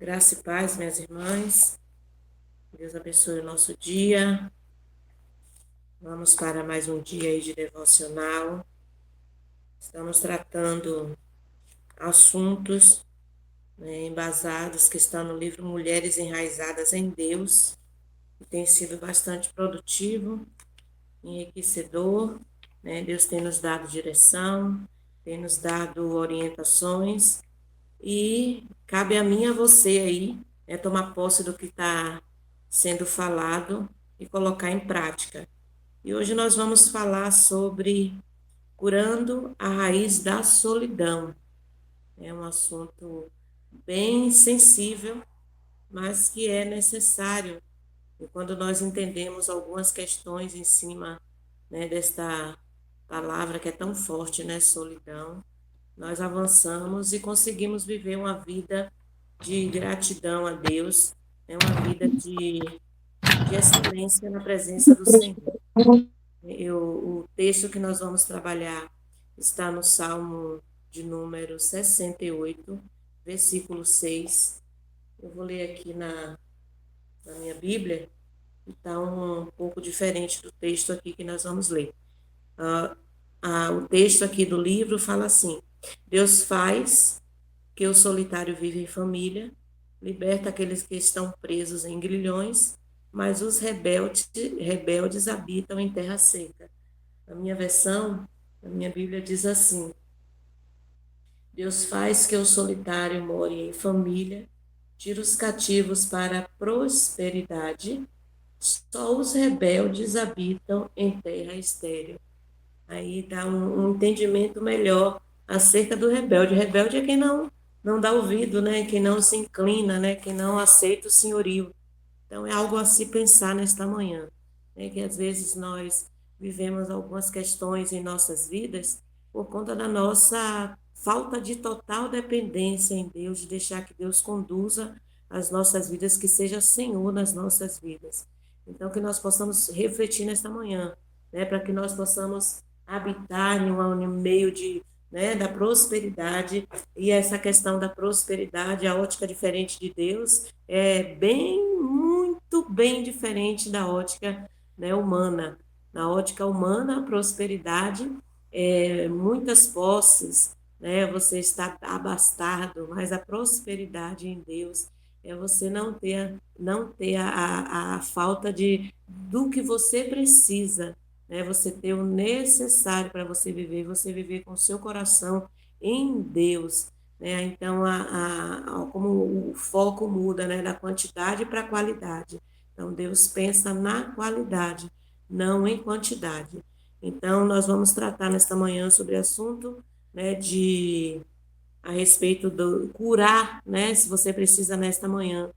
Graça e paz, minhas irmãs. Deus abençoe o nosso dia. Vamos para mais um dia aí de devocional. Estamos tratando assuntos, embasados que estão no livro Mulheres Enraizadas em Deus, que tem sido bastante produtivo, enriquecedor, né? Deus tem nos dado direção, tem nos dado orientações e cabe a mim e a você aí, tomar posse do que está sendo falado e colocar em prática. E hoje nós vamos falar sobre curando a raiz da solidão. É um assunto bem sensível, mas que é necessário. E quando nós entendemos algumas questões em cima, desta palavra que é tão forte, né, solidão, nós avançamos e conseguimos viver uma vida de gratidão a Deus, uma vida de excelência na presença do Senhor. O texto que nós vamos trabalhar está no Salmo de número 68, versículo 6. Eu vou ler aqui na minha Bíblia, e está um pouco diferente do texto aqui que nós vamos ler. O texto aqui do livro fala assim: Deus faz que o solitário vive em família, liberta aqueles que estão presos em grilhões, mas os rebeldes habitam em terra seca. A minha versão, a minha Bíblia diz assim: Deus faz que o solitário more em família, tira os cativos para a prosperidade, só os rebeldes habitam em terra estéril. Aí dá um entendimento melhor acerca do rebelde. O rebelde é quem não dá ouvido, né? Quem não se inclina, né? Quem não aceita o senhorio. Então, é algo a se pensar nesta manhã, né? Que às vezes nós vivemos algumas questões em nossas vidas por conta da nossa falta de total dependência em Deus, de deixar que Deus conduza as nossas vidas, que seja Senhor nas nossas vidas. Então, que nós possamos refletir nesta manhã, né? Para que nós possamos habitar em um meio da prosperidade, e essa questão da prosperidade, a ótica diferente de Deus, é muito bem diferente da ótica, humana. Na ótica humana, a prosperidade é muitas posses, né? Você está abastado, mas a prosperidade em Deus é você não ter a falta do que você precisa, né? Você ter o necessário para você viver com o seu coração em Deus, né? Então, como o foco muda, né, da quantidade para a qualidade. Então, Deus pensa na qualidade, não em quantidade. Então, nós vamos tratar nesta manhã sobre o assunto, né, a respeito do curar, né, se você precisa nesta manhã,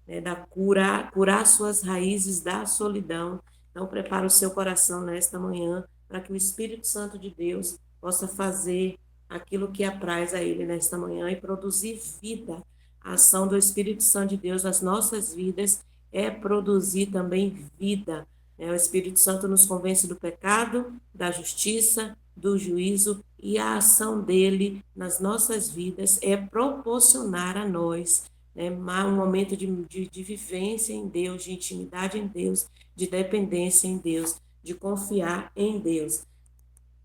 né, da curar suas raízes da solidão. Então, prepara o seu coração nesta manhã para que o Espírito Santo de Deus possa fazer aquilo que apraz a Ele nesta manhã e produzir vida. A ação do Espírito Santo de Deus nas nossas vidas é produzir também vida, né? O Espírito Santo nos convence do pecado, da justiça, do juízo, e a ação dele nas nossas vidas é proporcionar a nós, né, um momento de vivência em Deus, de intimidade em Deus, de dependência em Deus, de confiar em Deus.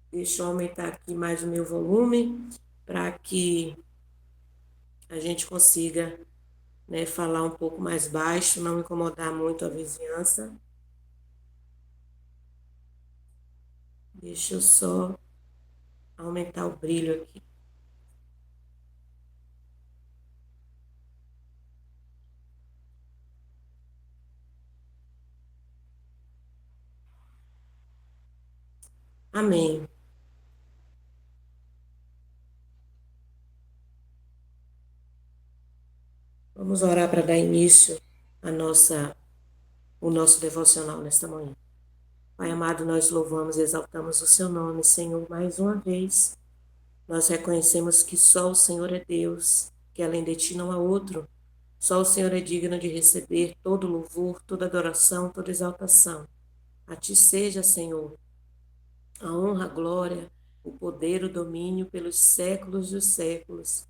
Deixa eu aumentar aqui mais o meu volume para que a gente consiga, né, falar um pouco mais baixo, não incomodar muito a vizinhança. Deixa eu só aumentar o brilho aqui. Amém. Vamos orar para dar início o nosso devocional nesta manhã. Pai amado, nós louvamos e exaltamos o seu nome, Senhor, mais uma vez. Nós reconhecemos que só o Senhor é Deus, que além de ti não há outro. Só o Senhor é digno de receber todo louvor, toda adoração, toda exaltação. A ti seja, Senhor, a honra, a glória, o poder, o domínio pelos séculos dos séculos.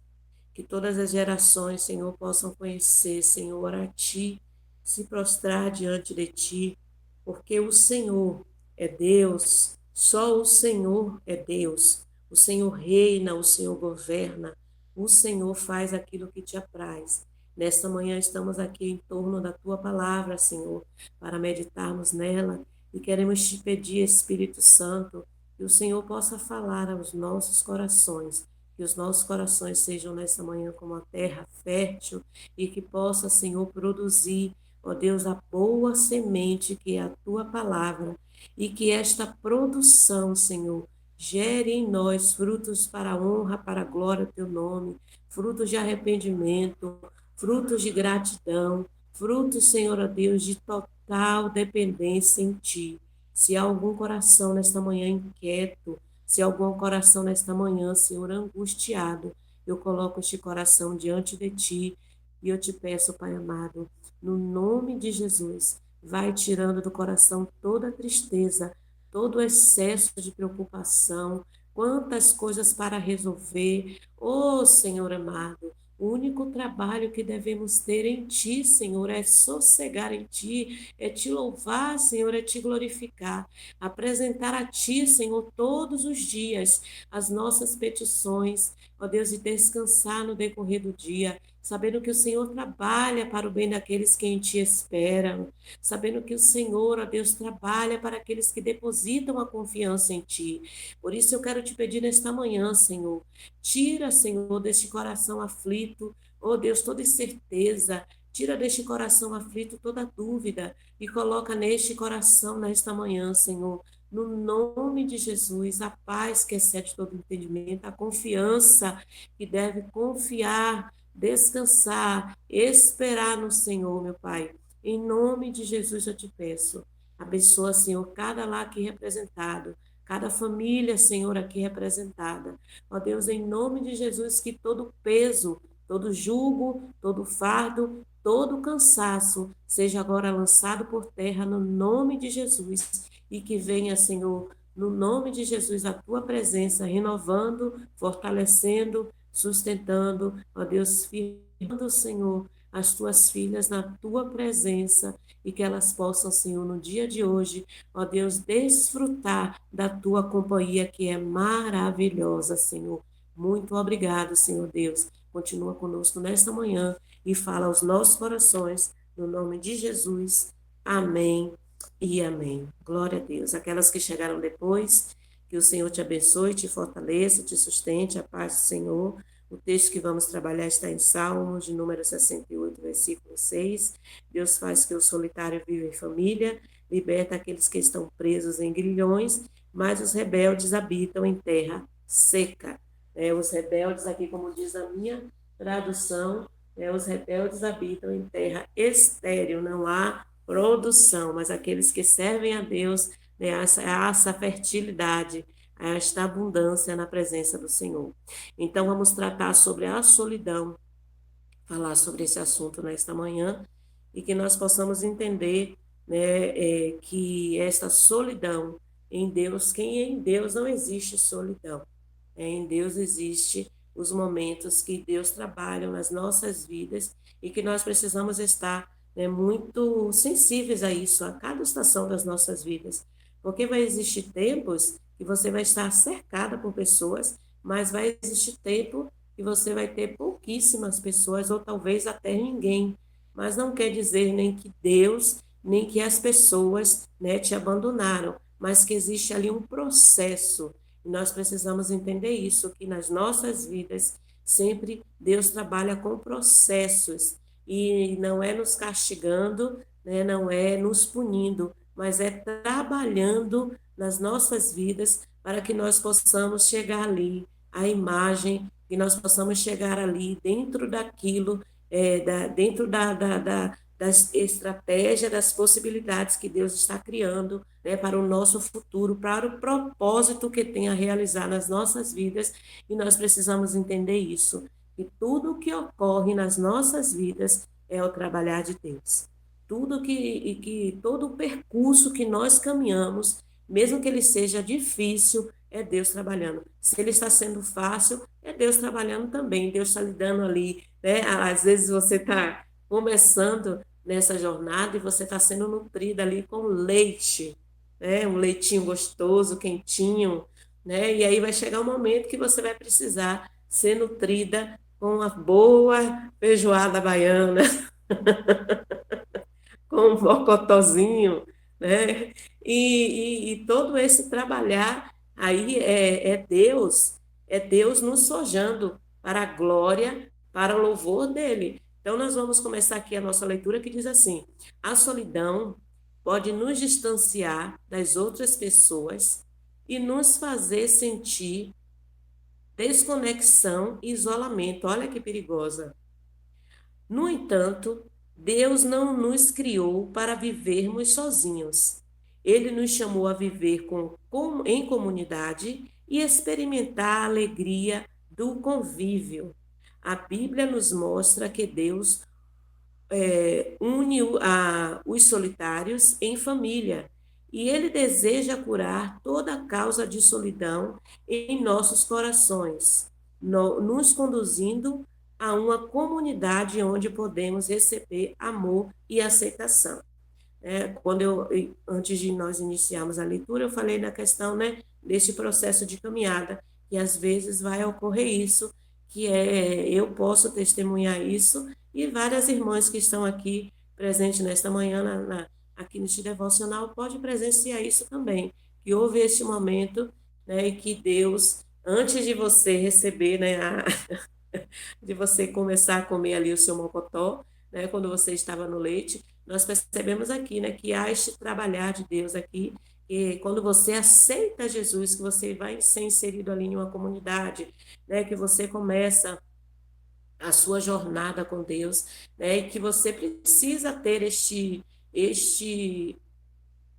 que todas as gerações, Senhor, possam conhecer, Senhor, a Ti, se prostrar diante de Ti, porque o Senhor é Deus, só o Senhor é Deus. O Senhor reina, o Senhor governa, o Senhor faz aquilo que te apraz. Nesta manhã estamos aqui em torno da tua palavra, Senhor, para meditarmos nela e queremos te pedir, Espírito Santo, que o Senhor possa falar aos nossos corações, que os nossos corações sejam nesta manhã como a terra fértil e que possa, Senhor, produzir, ó Deus, a boa semente que é a tua palavra e que esta produção, Senhor, gere em nós frutos para a honra, para a glória do teu nome, frutos de arrependimento, frutos de gratidão, frutos, Senhor, ó Deus, de total dependência em ti. Se há algum coração nesta manhã inquieto, se há algum coração nesta manhã, Senhor, angustiado, eu coloco este coração diante de ti e eu te peço, Pai amado, no nome de Jesus, vai tirando do coração toda tristeza, todo excesso de preocupação, quantas coisas para resolver. Oh, Senhor amado, o único trabalho que devemos ter em Ti, Senhor, é sossegar em Ti, é Te louvar, Senhor, é Te glorificar, apresentar a Ti, Senhor, todos os dias as nossas petições, ó Deus, e descansar no decorrer do dia, sabendo que o Senhor trabalha para o bem daqueles que em Ti esperam, sabendo que o Senhor, ó Deus, trabalha para aqueles que depositam a confiança em Ti. Por isso eu quero te pedir nesta manhã, Senhor, tira, Senhor, deste coração aflito, ó Deus, toda incerteza, tira deste coração aflito toda dúvida e coloca neste coração, nesta manhã, Senhor, no nome de Jesus, a paz que excede todo entendimento, a confiança que deve confiar, descansar, esperar no Senhor, meu Pai. Em nome de Jesus eu te peço. Abençoa, Senhor, cada lar aqui representado, cada família, Senhor, aqui representada. Ó Deus, em nome de Jesus, que todo peso, todo jugo, todo fardo, todo cansaço seja agora lançado por terra no nome de Jesus e que venha, Senhor, no nome de Jesus, a tua presença renovando, fortalecendo, sustentando, ó Deus, firmando, Senhor, as tuas filhas na tua presença e que elas possam, Senhor, no dia de hoje, ó Deus, desfrutar da tua companhia que é maravilhosa, Senhor. Muito obrigado, Senhor Deus. Continua conosco nesta manhã e fala aos nossos corações, no nome de Jesus. Amém e amém. Glória a Deus. Aquelas que chegaram depois, que o Senhor te abençoe, te fortaleça, te sustente, a paz do Senhor. O texto que vamos trabalhar está em Salmos, de número 68, versículo 6. Deus faz que o solitário viva em família, liberta aqueles que estão presos em grilhões, mas os rebeldes habitam em terra seca. Os rebeldes, aqui como diz a minha tradução, os rebeldes habitam em terra estéril, não há produção, mas aqueles que servem a Deus, essa fertilidade, esta abundância na presença do Senhor. Então, vamos tratar sobre a solidão, falar sobre esse assunto nesta manhã, e que nós possamos entender, que esta solidão em Deus, quem é em Deus não existe solidão. Em Deus existe os momentos que Deus trabalha nas nossas vidas e que nós precisamos estar, muito sensíveis a isso, a cada estação das nossas vidas. Porque vai existir tempos que você vai estar cercada por pessoas, mas vai existir tempo que você vai ter pouquíssimas pessoas ou talvez até ninguém. Mas não quer dizer nem que Deus, nem que as pessoas, te abandonaram, mas que existe ali um processo. E nós precisamos entender isso, que nas nossas vidas sempre Deus trabalha com processos e não é nos castigando, não é nos punindo, mas é trabalhando nas nossas vidas para que nós possamos chegar ali, a imagem, que nós possamos chegar ali dentro daquilo, dentro das estratégias, das possibilidades que Deus está criando, para o nosso futuro, para o propósito que tem a realizar nas nossas vidas, e nós precisamos entender isso, que tudo o que ocorre nas nossas vidas é o trabalhar de Deus. Todo o percurso que nós caminhamos, mesmo que ele seja difícil, é Deus trabalhando. Se ele está sendo fácil, é Deus trabalhando também, Deus está lhe dando ali, né? Às vezes você está começando nessa jornada e você está sendo nutrida ali com leite, né? Um leitinho gostoso, quentinho, né? E aí vai chegar um momento que você vai precisar ser nutrida com uma boa feijoada baiana, com um bocotozinho, né? E todo esse trabalhar aí é Deus nos forjando para a glória, para o louvor dele. Então, nós vamos começar aqui a nossa leitura que diz assim: a solidão pode nos distanciar das outras pessoas e nos fazer sentir desconexão e isolamento. Olha que perigosa. No entanto, Deus não nos criou para vivermos sozinhos. Ele nos chamou a viver em comunidade e experimentar a alegria do convívio. A Bíblia nos mostra que Deus une os solitários em família e ele deseja curar toda causa de solidão em nossos corações, nos conduzindo a uma comunidade onde podemos receber amor e aceitação. Antes de nós iniciarmos a leitura, eu falei na questão, né, desse processo de caminhada, que às vezes vai ocorrer isso, eu posso testemunhar isso, e várias irmãs que estão aqui presentes nesta manhã, aqui neste devocional, pode presenciar isso também, que houve este momento, né, e que Deus, antes de você receber, né, de você começar a comer ali o seu mocotó, né, quando você estava no leite, nós percebemos aqui, né, que há este trabalhar de Deus aqui, e quando você aceita Jesus, que você vai ser inserido ali em uma comunidade, né, que você começa a sua jornada com Deus, né, e que você precisa ter este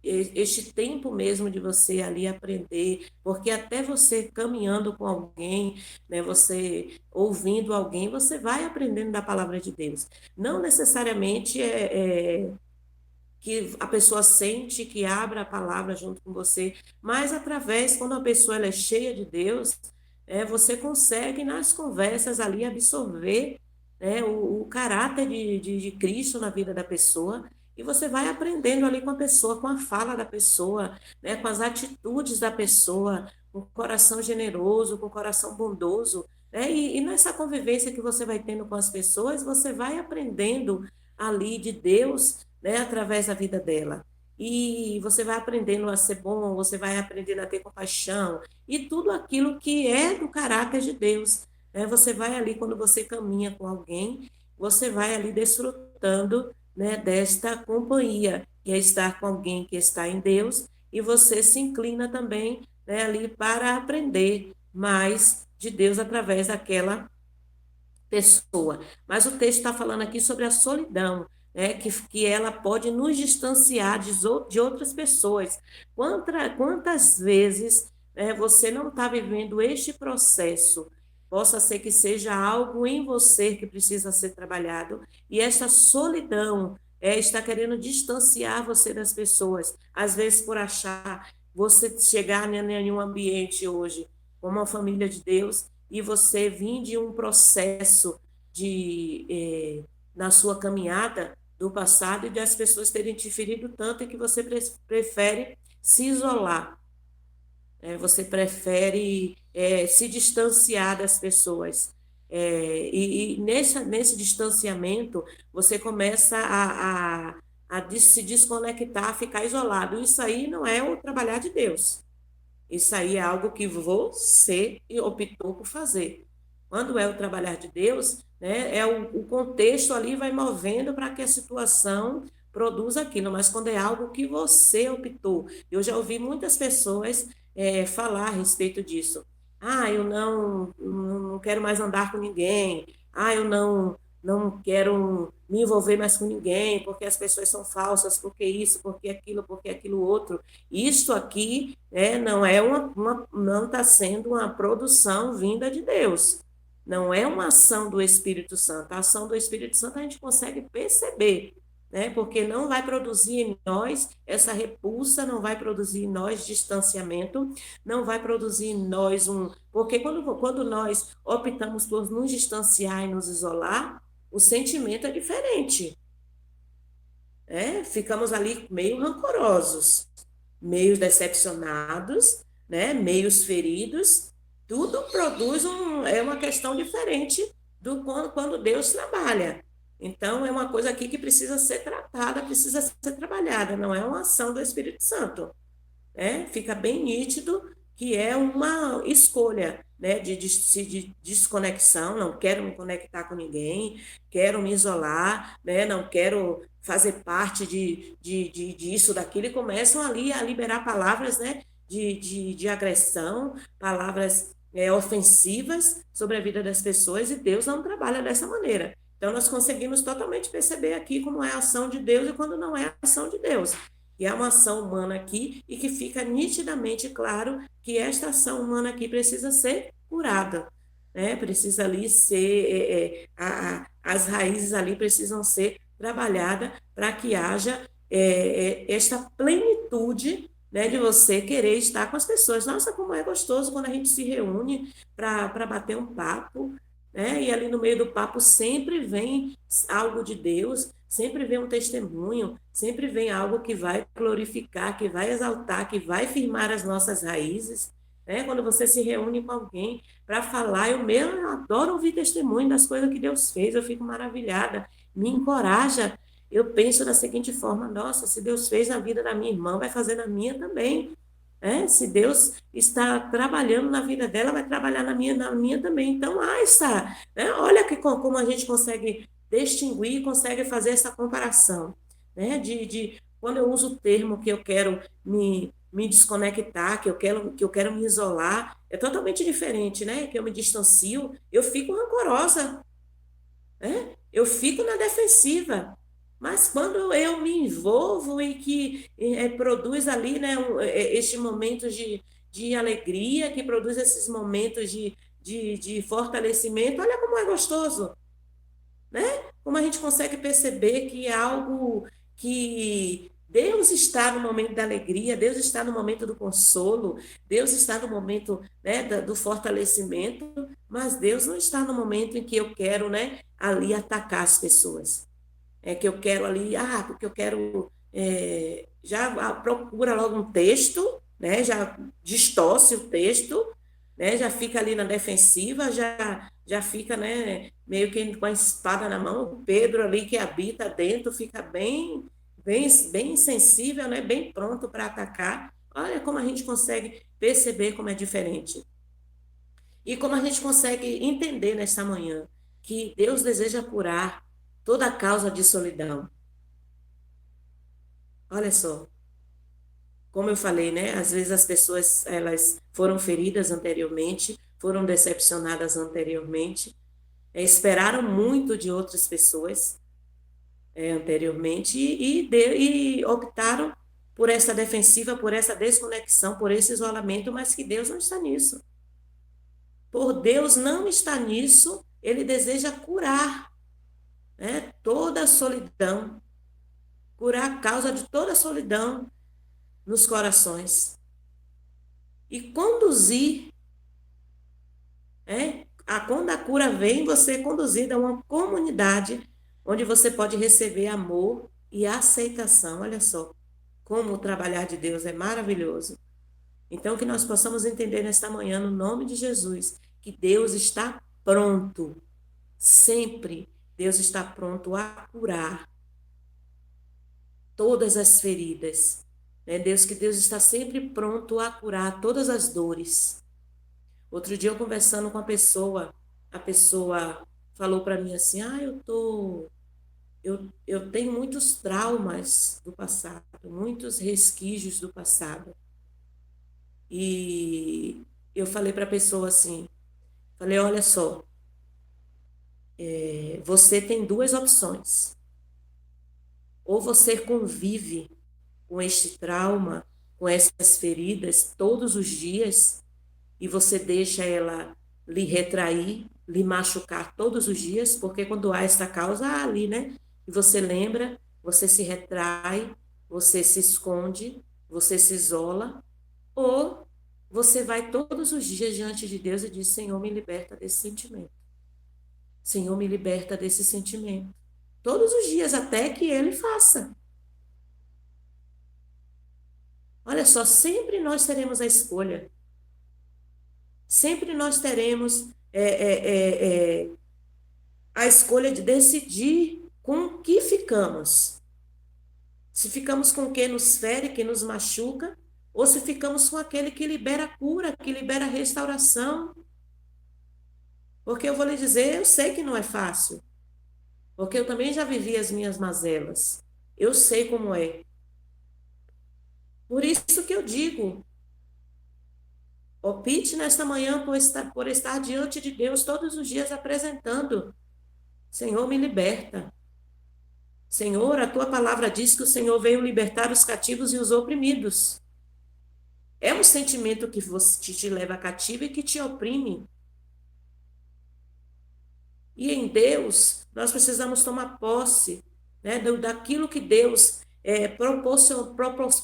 este tempo mesmo de você ali aprender, porque até você caminhando com alguém, né, você ouvindo alguém, você vai aprendendo da palavra de Deus. Não necessariamente que a pessoa sente que abra a palavra junto com você, mas através, quando a pessoa ela é cheia de Deus, você consegue nas conversas ali absorver, né, o caráter de Cristo na vida da pessoa, e você vai aprendendo ali com a pessoa, com a fala da pessoa, né, com as atitudes da pessoa, com o coração generoso, com o coração bondoso, né, e nessa convivência que você vai tendo com as pessoas, você vai aprendendo ali de Deus, né, através da vida dela. E você vai aprendendo a ser bom, você vai aprendendo a ter compaixão e tudo aquilo que é do caráter de Deus. Né? Você vai ali, quando você caminha com alguém, você vai ali desfrutando, né, desta companhia, que é estar com alguém que está em Deus, e você se inclina também, né, ali para aprender mais de Deus através daquela pessoa. Mas o texto está falando aqui sobre a solidão, né, que ela pode nos distanciar de outras pessoas. Quantas vezes, né, você não está vivendo este processo? Possa ser que seja algo em você que precisa ser trabalhado, e essa solidão está querendo distanciar você das pessoas, às vezes por achar você chegar em um ambiente hoje, como uma família de Deus, e você vir de um processo na sua caminhada do passado e das pessoas terem te ferido tanto e que você prefere se isolar, você prefere se distanciar das pessoas. Nesse distanciamento, você começa a se desconectar, a ficar isolado. Isso aí não é o trabalhar de Deus. Isso aí é algo que você optou por fazer. Quando é o trabalhar de Deus, né, o contexto ali vai movendo para que a situação produza aquilo, mas quando é algo que você optou, eu já ouvi muitas pessoas falar a respeito disso. Ah, eu não quero mais andar com ninguém. Ah, eu não quero me envolver mais com ninguém, porque as pessoas são falsas, porque isso, porque aquilo outro. Isso aqui não é não está sendo uma produção vinda de Deus. Não é uma ação do Espírito Santo. A ação do Espírito Santo a gente consegue perceber, né? Porque não vai produzir em nós essa repulsa, não vai produzir em nós distanciamento, não vai produzir em nós um. Porque quando nós optamos por nos distanciar e nos isolar, o sentimento é diferente, né? Ficamos ali meio rancorosos, meio decepcionados, né? Meios feridos. Tudo produz é uma questão diferente do quando Deus trabalha. Então, é uma coisa aqui que precisa ser tratada, precisa ser trabalhada, não é uma ação do Espírito Santo, né? Fica bem nítido que é uma escolha, né, de desconexão, não quero me conectar com ninguém, quero me isolar, né, não quero fazer parte disso, daquilo, e começam ali a liberar palavras, né, de agressão, palavras ofensivas sobre a vida das pessoas, e Deus não trabalha dessa maneira. Então, nós conseguimos totalmente perceber aqui como é a ação de Deus e quando não é a ação de Deus, que é uma ação humana aqui e que fica nitidamente claro que esta ação humana aqui precisa ser curada, né? Precisa ali ser, as raízes ali precisam ser trabalhadas para que haja esta plenitude, né, de você querer estar com as pessoas. Nossa, como é gostoso quando a gente se reúne para bater um papo, né? E ali no meio do papo sempre vem algo de Deus, sempre vem um testemunho, sempre vem algo que vai glorificar, que vai exaltar, que vai firmar as nossas raízes, né? Quando você se reúne com alguém para falar, eu mesmo adoro ouvir testemunho das coisas que Deus fez, eu fico maravilhada, me encoraja. Eu penso da seguinte forma: nossa, se Deus fez na vida da minha irmã, vai fazer na minha também. Se Deus está trabalhando na vida dela, vai trabalhar na minha também. Então, está, né? Olha como a gente consegue distinguir, consegue fazer essa comparação, né? De quando eu uso o termo que eu quero me desconectar, que eu quero me isolar, é totalmente diferente, né? Que eu me distancio, eu fico rancorosa, né? Eu fico na defensiva. Mas quando eu me envolvo e que produz ali, né, este momento de alegria, que produz esses momentos de fortalecimento, olha como é gostoso, né? Como a gente consegue perceber que é algo que Deus está no momento da alegria, Deus está no momento do consolo, Deus está no momento, né, do fortalecimento, mas Deus não está no momento em que eu quero, né, ali atacar as pessoas. É que eu quero ali, porque eu quero, já procura logo um texto, né, já distorce o texto, né, já fica ali na defensiva, já fica, né, meio que com a espada na mão. O Pedro ali que habita dentro fica bem sensível, né, bem pronto para atacar. Olha como a gente consegue perceber como é diferente. E como a gente consegue entender nesta manhã que Deus deseja curar toda a causa de solidão. Olha só, como eu falei, né? Às vezes as pessoas elas foram feridas anteriormente, foram decepcionadas anteriormente, esperaram muito de outras pessoas anteriormente e optaram por essa defensiva, por essa desconexão, por esse isolamento, mas que Deus não está nisso. Por Deus não estar nisso, Ele deseja curar, né, toda a solidão, curar a causa de toda a solidão nos corações e conduzir, quando a cura vem, você é conduzido a uma comunidade onde você pode receber amor e aceitação. Olha só como o trabalhar de Deus é maravilhoso. Então, que nós possamos entender nesta manhã, no nome de Jesus, que Deus está pronto, sempre Deus está pronto a curar todas as feridas. Deus está sempre pronto a curar todas as dores. Outro dia eu conversando com a pessoa falou para mim assim: eu tenho muitos traumas do passado, muitos resquícios do passado. E eu falei para a pessoa assim, falei: olha só, você tem duas opções. Ou você convive com este trauma, com essas feridas todos os dias, e você deixa ela lhe retrair, lhe machucar todos os dias, porque quando há esta causa, há ali, né? E você lembra, você se retrai, você se esconde, você se isola, ou você vai todos os dias diante de Deus e diz: Senhor, me liberta desse sentimento. Senhor, me liberta desse sentimento. Todos os dias, até que Ele faça. Olha só, sempre nós teremos a escolha. Sempre nós teremos a escolha de decidir com o que ficamos. Se ficamos com o que nos fere, que nos machuca, ou se ficamos com aquele que libera cura, que libera restauração. Porque eu vou lhe dizer, eu sei que não é fácil. Porque eu também já vivi as minhas mazelas. Eu sei como é. Por isso que eu digo, opte nesta manhã por estar diante de Deus todos os dias apresentando. Senhor, me liberta. Senhor, a tua palavra diz que o Senhor veio libertar os cativos e os oprimidos. É um sentimento que te leva cativo e que te oprime. E em Deus, nós precisamos tomar posse, né, daquilo que Deus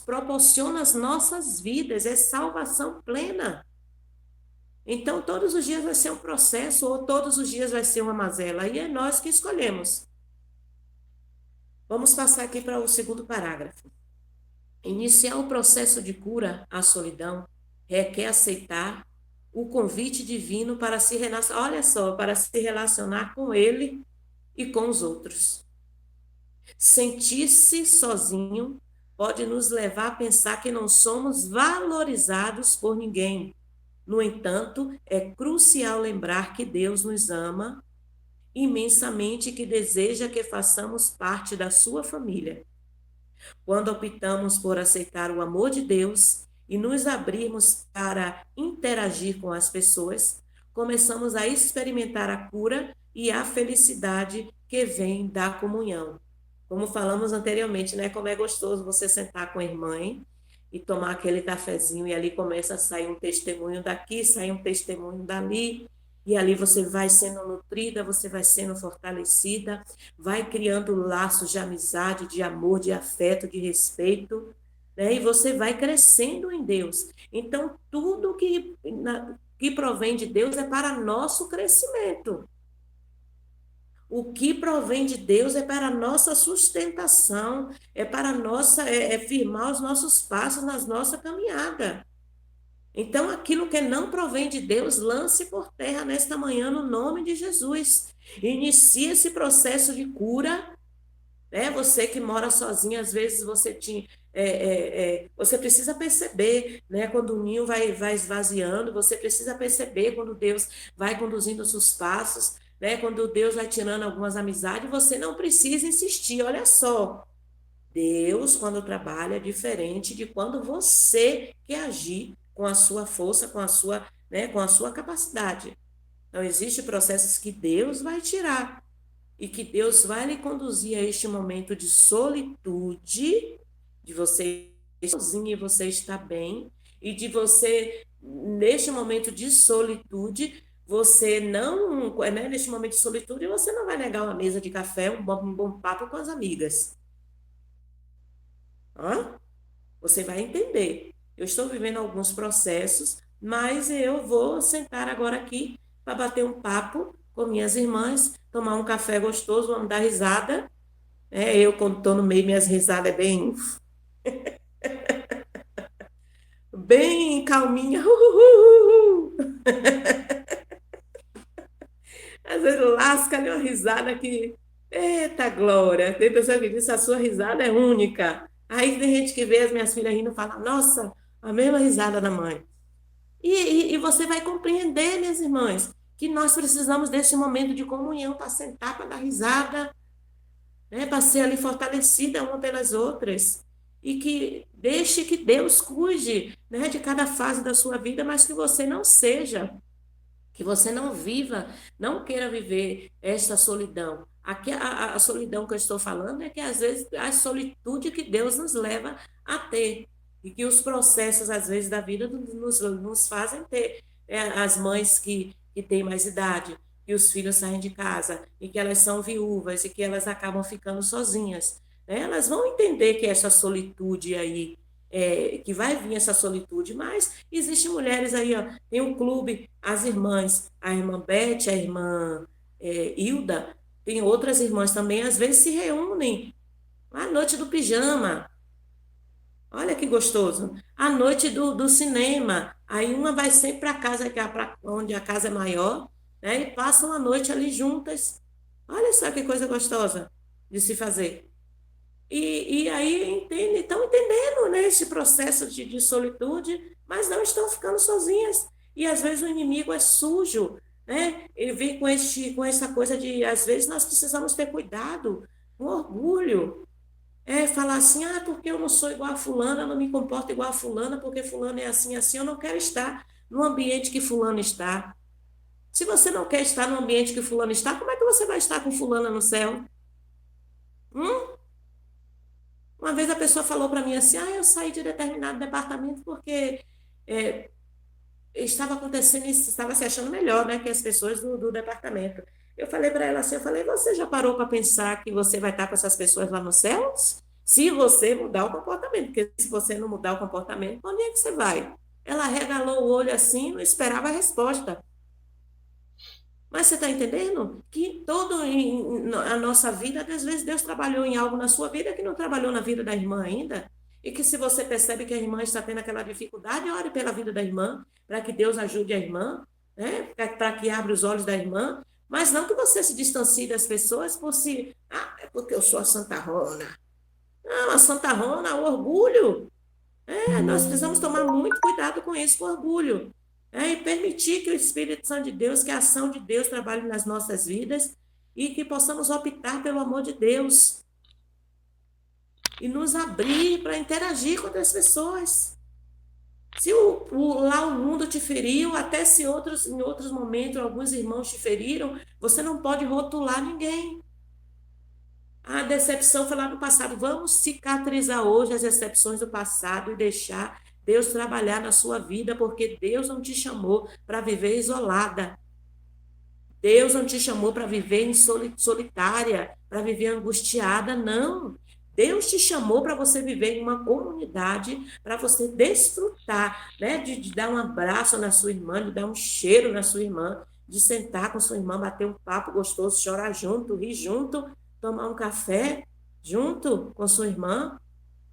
proporciona às nossas vidas, é salvação plena. Então, todos os dias vai ser um processo, ou todos os dias vai ser uma mazela, e é nós que escolhemos. Vamos passar aqui para o segundo parágrafo. Iniciar o processo de cura à solidão requer aceitar o convite divino para se relacionar, olha só, para se relacionar com ele e com os outros. Sentir-se sozinho pode nos levar a pensar que não somos valorizados por ninguém. No entanto, é crucial lembrar que Deus nos ama imensamente e que deseja que façamos parte da sua família. Quando optamos por aceitar o amor de Deus e nos abrirmos para interagir com as pessoas, começamos a experimentar a cura e a felicidade que vem da comunhão. Como falamos anteriormente, né? Como é gostoso você sentar com a irmã e tomar aquele cafezinho e ali começa a sair um testemunho daqui, sai um testemunho dali, e ali você vai sendo nutrida, você vai sendo fortalecida, vai criando laços de amizade, de amor, de afeto, de respeito, né? E você vai crescendo em Deus. Então, tudo que provém de Deus é para nosso crescimento. O que provém de Deus é para nossa sustentação, é para nossa, firmar os nossos passos na nossa caminhada. Então, aquilo que não provém de Deus, lance por terra nesta manhã, no nome de Jesus. Inicie esse processo de cura, né? Você que mora sozinho, às vezes você precisa perceber, né? Quando o ninho vai esvaziando, você precisa perceber quando Deus vai conduzindo os seus passos, né? Quando Deus vai tirando algumas amizades, você não precisa insistir. Olha só, Deus, quando trabalha, é diferente de quando você quer agir com a sua força, com a sua capacidade. Então, existem processos que Deus vai tirar e que Deus vai lhe conduzir a este momento de solitude, de você sozinho e você estar bem, e de você, neste momento de solitude, você não, né, neste momento de solitude, você não vai negar uma mesa de café, um bom papo com as amigas. Hã? Você vai entender. Eu estou vivendo alguns processos, mas eu vou sentar agora aqui para bater um papo com minhas irmãs, tomar um café gostoso, vamos dar risada. Eu, quando estou no meio, minhas risadas é bem calminha. Às vezes lasca ali uma risada que, eita glória, tem pessoa que diz, a sua risada é única. Aí tem gente que vê as minhas filhas rindo e fala, nossa, a mesma risada da mãe. E você vai compreender, minhas irmãs, que nós precisamos desse momento de comunhão para sentar, para dar risada, né, para ser ali fortalecida uma pelas outras. E que deixe que Deus cuide, né, de cada fase da sua vida, mas que você não seja, que você não viva, não queira viver esta solidão. Aqui a solidão que eu estou falando é que às vezes a solitude que Deus nos leva a ter e que os processos às vezes da vida nos fazem ter. As mães que têm mais idade, que os filhos saem de casa e que elas são viúvas e que elas acabam ficando sozinhas. né? Elas vão entender que essa solitude aí, que vai vir essa solitude, mas existem mulheres aí, ó, tem um clube, as irmãs, a irmã Beth, a irmã Hilda, tem outras irmãs também, às vezes se reúnem à noite do pijama. Olha que gostoso. À noite do cinema. Aí uma vai sempre para casa, que é onde a casa é maior, né? E passam a noite ali juntas. Olha só que coisa gostosa de se fazer. E aí estão entendendo, né, esse processo de solitude, mas não estão ficando sozinhas. E às vezes o inimigo é sujo, né? Ele vem com essa coisa de, às vezes nós precisamos ter cuidado, um orgulho. Falar assim, porque eu não sou igual a fulana, eu não me comporto igual a fulana, porque fulano é assim, assim, eu não quero estar no ambiente que fulano está. Se você não quer estar no ambiente que fulano está, como é que você vai estar com fulana no céu? Hum? Uma vez a pessoa falou para mim assim, eu saí de determinado departamento porque é, estava acontecendo isso, estava se achando melhor, né, que as pessoas do departamento. Eu falei para ela assim, eu falei, você já parou para pensar que você vai estar com essas pessoas lá nos céus? Se você mudar o comportamento, porque se você não mudar o comportamento, onde é que você vai? Ela regalou o olho assim, não esperava a resposta. Mas você está entendendo que a nossa vida, às vezes Deus trabalhou em algo na sua vida que não trabalhou na vida da irmã ainda. E que se você percebe que a irmã está tendo aquela dificuldade, ore pela vida da irmã, para que Deus ajude a irmã, né? Para que abra os olhos da irmã. Mas não que você se distancie das pessoas por si. É porque eu sou a Santa Rona. Não, a Santa Rona, o orgulho. Nós precisamos tomar muito cuidado com isso, com orgulho. E permitir que o Espírito Santo de Deus, que a ação de Deus trabalhe nas nossas vidas e que possamos optar pelo amor de Deus e nos abrir para interagir com outras pessoas. Se lá o mundo te feriu, até se em outros momentos alguns irmãos te feriram, você não pode rotular ninguém. A decepção foi lá no passado. Vamos cicatrizar hoje as decepções do passado e deixar Deus trabalhar na sua vida, porque Deus não te chamou para viver isolada. Deus não te chamou para viver solitária, para viver angustiada, não. Deus te chamou para você viver em uma comunidade, para você desfrutar, né, de dar um abraço na sua irmã, de dar um cheiro na sua irmã, de sentar com sua irmã, bater um papo gostoso, chorar junto, rir junto, tomar um café junto com sua irmã,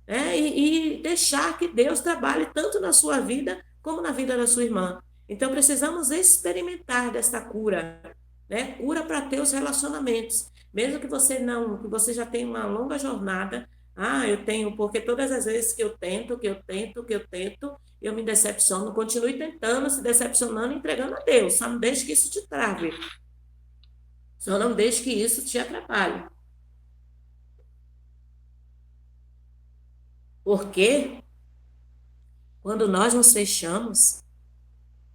né, e deixar que Deus trabalhe tanto na sua vida como na vida da sua irmã. Então, precisamos experimentar desta cura, né? Cura para ter os relacionamentos. Mesmo que você não, que você já tenha uma longa jornada, eu tenho, porque todas as vezes que eu tento, eu me decepciono, continue tentando, se decepcionando, entregando a Deus. Só não deixe que isso te trave. Só não deixe que isso te atrapalhe. Porque quando nós nos fechamos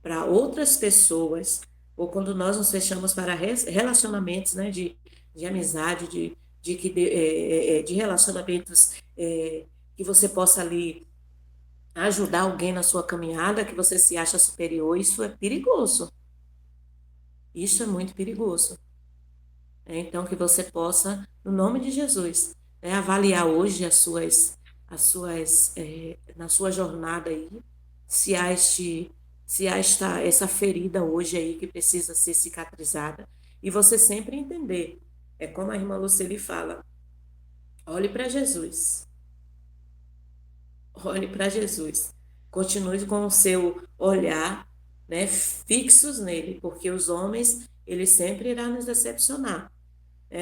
para outras pessoas, ou quando nós nos fechamos para relacionamentos, né, de amizade, de relacionamentos que você possa ali ajudar alguém na sua caminhada, que você se acha superior, isso é perigoso. Isso é muito perigoso. Então, que você possa, no nome de Jesus, né, avaliar hoje na sua jornada aí, se há essa ferida hoje aí que precisa ser cicatrizada. E você sempre entender, é como a irmã Luceli fala, olhe para Jesus. Olhe para Jesus. Continue com o seu olhar, né, fixos nele, porque os homens, ele sempre irá nos decepcionar.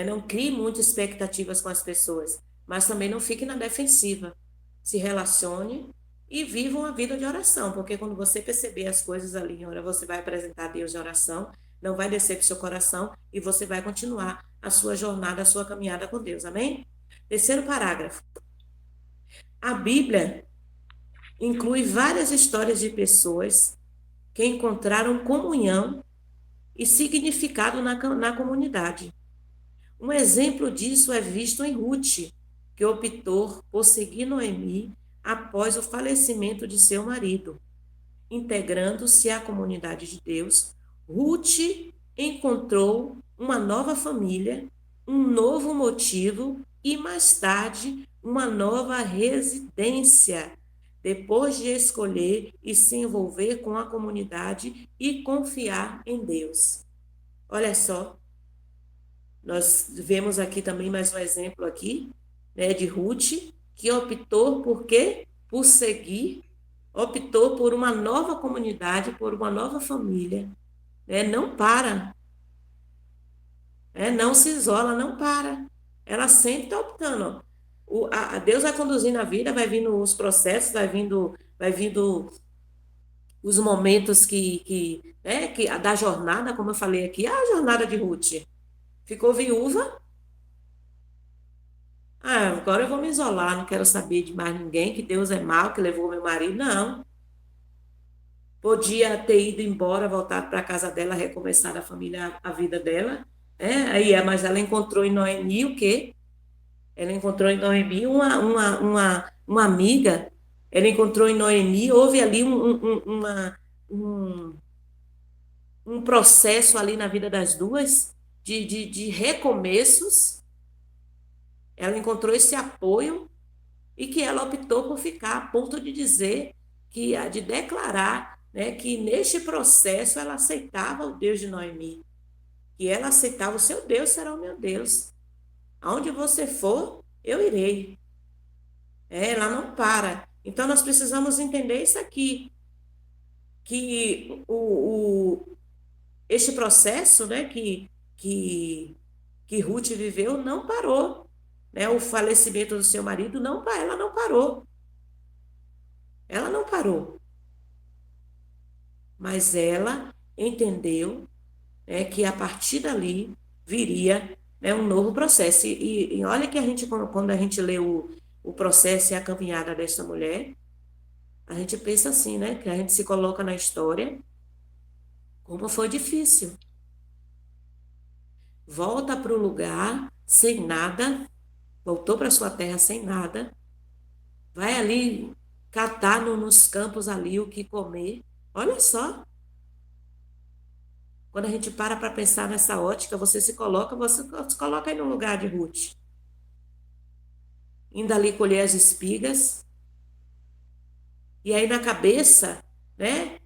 Não crie muitas expectativas com as pessoas, mas também não fique na defensiva. Se relacione e viva uma vida de oração, porque quando você perceber as coisas ali, ora, você vai apresentar a Deus de oração, não vai descer para o seu coração e você vai continuar a sua jornada, a sua caminhada com Deus. Amém? Terceiro parágrafo. A Bíblia inclui várias histórias de pessoas que encontraram comunhão e significado na comunidade. Um exemplo disso é visto em Ruth, que optou por seguir Noemi após o falecimento de seu marido. Integrando-se à comunidade de Deus, Ruth encontrou uma nova família, um novo motivo e mais tarde uma nova residência, depois de escolher e se envolver com a comunidade e confiar em Deus. Olha só, nós vemos aqui também mais um exemplo aqui, né, de Ruth, que optou por quê? Por seguir, optou por uma nova comunidade, por uma nova família, né? Não para, não se isola, não para. Ela sempre está optando. A Deus vai conduzindo a vida, vai vindo os processos, vai vindo os momentos que da jornada, como eu falei aqui, a jornada de Ruth. Ficou viúva. Ah, agora eu vou me isolar, não quero saber de mais ninguém, que Deus é mau, que levou meu marido. Não. Podia ter ido embora, voltado para a casa dela, recomeçar a família, a vida dela. Mas ela encontrou em Noemi o quê? Ela encontrou em Noemi uma amiga. Ela encontrou em Noemi, houve ali um, um processo ali na vida das duas, de recomeços. Ela encontrou esse apoio e que ela optou por ficar, a ponto de dizer, de declarar, né, que neste processo ela aceitava o Deus de Noemi, que ela aceitava: o seu Deus será o meu Deus. Aonde você for, eu irei. Ela não para. Então nós precisamos entender isso aqui, que este processo, né, que Ruth viveu não parou. Né? O falecimento do seu marido, não, ela não parou. Ela não parou. Mas ela entendeu, né, que a partir dali viria, né, um novo processo. E olha que a gente, quando a gente lê o processo e a caminhada desta mulher, a gente pensa assim, né, que a gente se coloca na história, como foi difícil. Volta para o lugar sem nada, voltou para sua terra sem nada, vai ali catar nos campos ali o que comer. Olha só, quando a gente para pensar nessa ótica, você se coloca aí no lugar de Ruth. Indo ali colher as espigas, e aí na cabeça, né,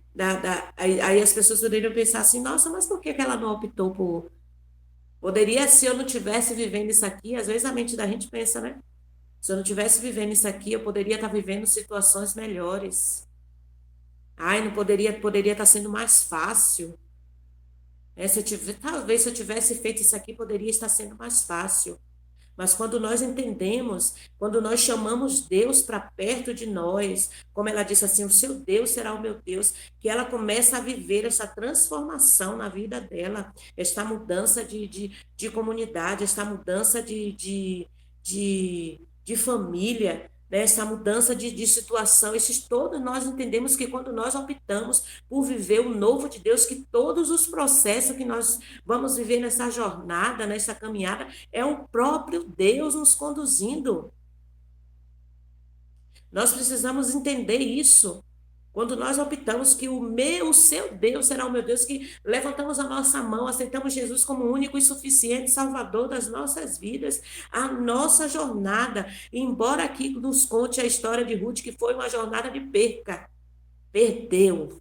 aí as pessoas poderiam pensar assim: nossa, mas por que ela não optou por... Poderia, se eu não tivesse vivendo isso aqui, às vezes a mente da gente pensa, né? Se eu não tivesse vivendo isso aqui, eu poderia estar vivendo situações melhores. Ai, não poderia estar sendo mais fácil. Talvez se eu tivesse feito isso aqui, poderia estar sendo mais fácil. Mas quando nós entendemos, quando nós chamamos Deus para perto de nós, como ela disse assim: o seu Deus será o meu Deus, que ela começa a viver essa transformação na vida dela, esta mudança de comunidade, esta mudança de família, né? Essa mudança de situação. Esses todos nós entendemos que quando nós optamos por viver o novo de Deus, que todos os processos que nós vamos viver nessa jornada, nessa caminhada, é o próprio Deus nos conduzindo. Nós precisamos entender isso. Quando nós optamos que o seu Deus será o meu Deus, que levantamos a nossa mão, aceitamos Jesus como único e suficiente Salvador das nossas vidas, a nossa jornada, embora aqui nos conte a história de Ruth, que foi uma jornada de perca, perdeu.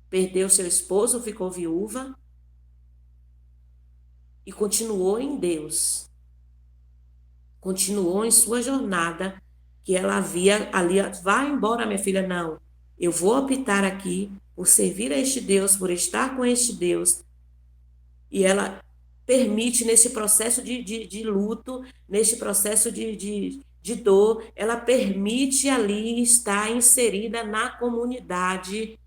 Perdeu seu esposo, ficou viúva e continuou em Deus. Continuou em sua jornada, que ela havia ali: vai embora, minha filha, não. Eu vou optar aqui por servir a este Deus, por estar com este Deus. E ela permite, nesse processo de luto, nesse processo de dor, ela permite ali estar inserida na comunidade,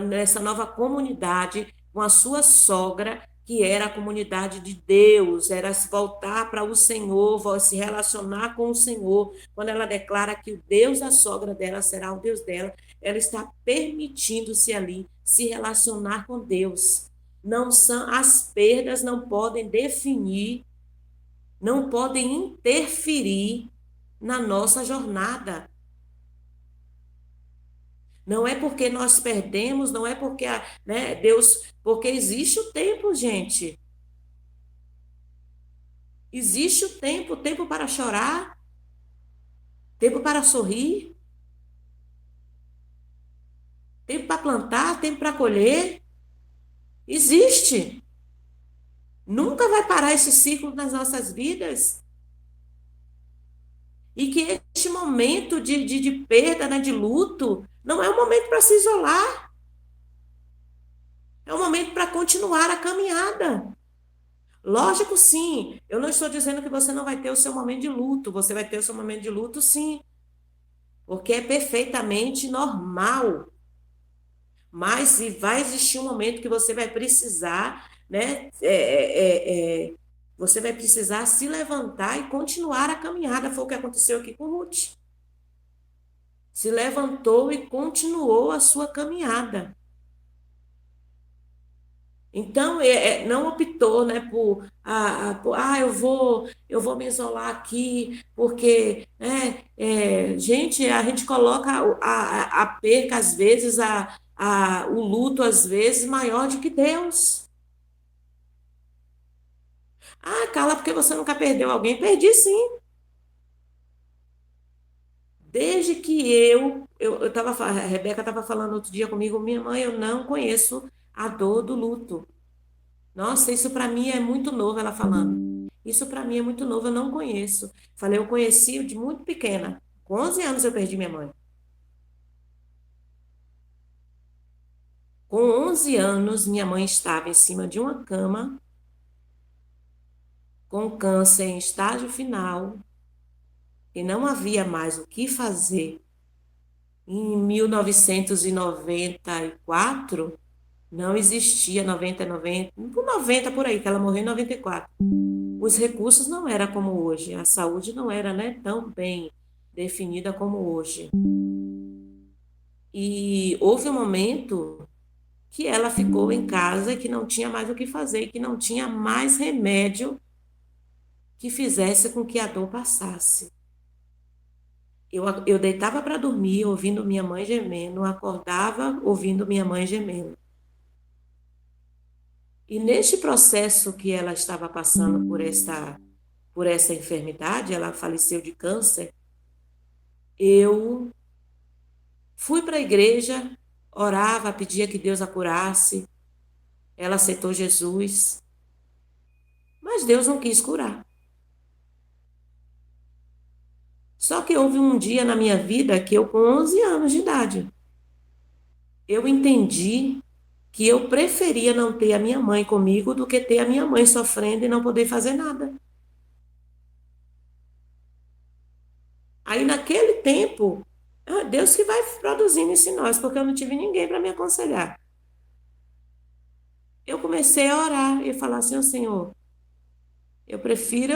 nessa nova comunidade, com a sua sogra, que era a comunidade de Deus, era se voltar para o Senhor, se relacionar com o Senhor. Quando ela declara que o Deus da sogra dela será o Deus dela, ela está permitindo-se ali se relacionar com Deus. Não são, as perdas não podem definir, não podem interferir na nossa jornada. Não é porque nós perdemos, não é porque, né, Deus, porque existe o tempo, gente. Existe o tempo para chorar, tempo para sorrir, tempo para plantar, tempo para colher. Existe. Nunca vai parar esse ciclo nas nossas vidas. E que este momento de perda, né, de luto, não é um momento para se isolar. É um momento para continuar a caminhada. Lógico, sim. Eu não estou dizendo que você não vai ter o seu momento de luto. Você vai ter o seu momento de luto, sim. Porque é perfeitamente normal. Mas vai existir um momento que você vai precisar, né? Você vai precisar se levantar e continuar a caminhada. Foi o que aconteceu aqui com Ruth. Se levantou e continuou a sua caminhada. Então, não optou, né, eu vou me isolar aqui, porque, gente, a gente coloca a perca, às vezes, o luto, às vezes, maior do que Deus. Ah, Carla, porque você nunca perdeu alguém? Perdi sim. Desde que a Rebeca estava falando outro dia comigo, minha mãe, eu não conheço a dor do luto. Nossa, isso para mim é muito novo, ela falando. Isso para mim é muito novo, eu não conheço. Falei, eu conheci de muito pequena. Com 11 anos eu perdi minha mãe. Com 11 anos, minha mãe estava em cima de uma cama, com câncer em estágio final, e não havia mais o que fazer. Em 1994, não existia 90 por aí, que ela morreu em 94. Os recursos não eram como hoje, a saúde não era, né, tão bem definida como hoje. E houve um momento que ela ficou em casa e que não tinha mais o que fazer, que não tinha mais remédio que fizesse com que a dor passasse. Eu deitava para dormir ouvindo minha mãe gemendo, acordava ouvindo minha mãe gemendo. E neste processo que ela estava passando por essa enfermidade, ela faleceu de câncer, eu fui para a igreja, orava, pedia que Deus a curasse. Ela aceitou Jesus, mas Deus não quis curar. Só que houve um dia na minha vida que eu, com 11 anos de idade, eu entendi que eu preferia não ter a minha mãe comigo do que ter a minha mãe sofrendo e não poder fazer nada. Aí, naquele tempo, Deus que vai produzindo isso em nós, porque eu não tive ninguém para me aconselhar. Eu comecei a orar e falar assim, oh, Senhor, eu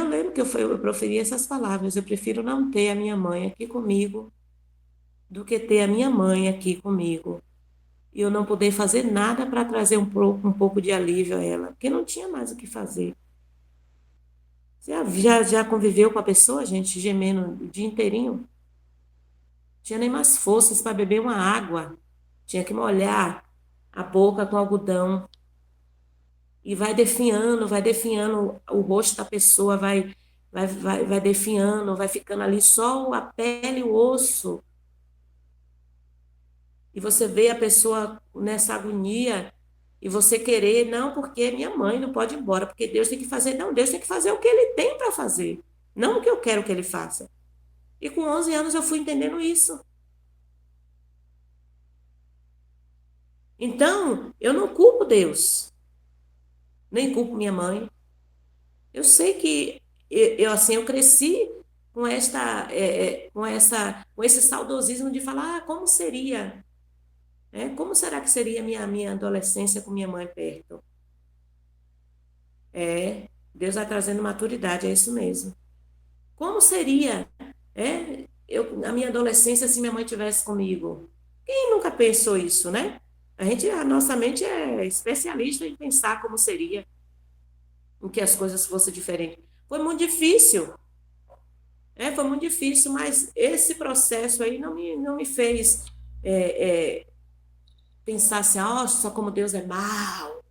lembro que eu proferi essas palavras, eu prefiro não ter a minha mãe aqui comigo do que ter a minha mãe aqui comigo. E eu não poder fazer nada para trazer um pouco de alívio a ela, porque não tinha mais o que fazer. Já conviveu com a pessoa, gente, gemendo o dia inteirinho? Tinha nem mais forças para beber uma água. Tinha que molhar a boca com algodão. E vai definhando o rosto da pessoa, vai definhando, vai ficando ali só a pele e o osso. E você vê a pessoa nessa agonia e você querer, não, porque minha mãe não pode ir embora, porque Deus tem que fazer. Não, Deus tem que fazer o que ele tem para fazer, não o que eu quero que ele faça. E com 11 anos eu fui entendendo isso. Então, eu não culpo Deus, nem culpo minha mãe. Eu sei que assim, eu cresci com esse saudosismo de falar, como seria, né? Como será que seria minha adolescência com minha mãe perto? Deus vai trazendo maturidade, é isso mesmo. Como seria, a minha adolescência se minha mãe tivesse comigo? Quem nunca pensou isso, né? A nossa mente é especialista em pensar como seria, em que as coisas fossem diferentes. Foi muito difícil, mas esse processo aí não me fez pensar assim, nossa, como Deus é mau,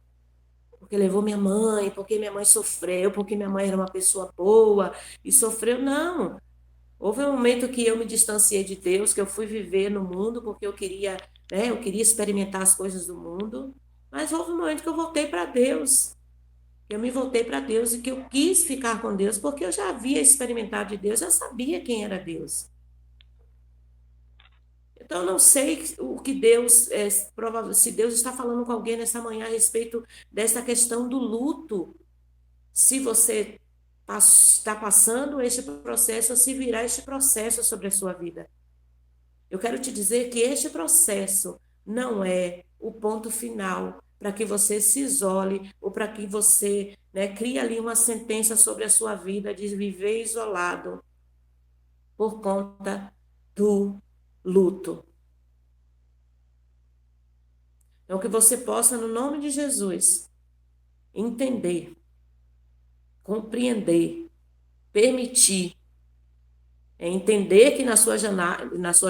porque levou minha mãe, porque minha mãe sofreu, porque minha mãe era uma pessoa boa e sofreu. Não. Houve um momento que eu me distanciei de Deus, que eu fui viver no mundo porque eu queria, né, eu queria experimentar as coisas do mundo, mas houve um momento que eu voltei para Deus. Eu me voltei para Deus e que eu quis ficar com Deus porque eu já havia experimentado de Deus, já sabia quem era Deus. Então, eu não sei o que Deus, se Deus está falando com alguém nessa manhã a respeito dessa questão do luto, se você está passando este processo, ou se virá este processo sobre a sua vida. Eu quero te dizer que este processo não é o ponto final para que você se isole ou para que você, né, crie ali uma sentença sobre a sua vida de viver isolado por conta do luto. Então, que você possa, no nome de Jesus, entender, compreender, permitir, entender que na sua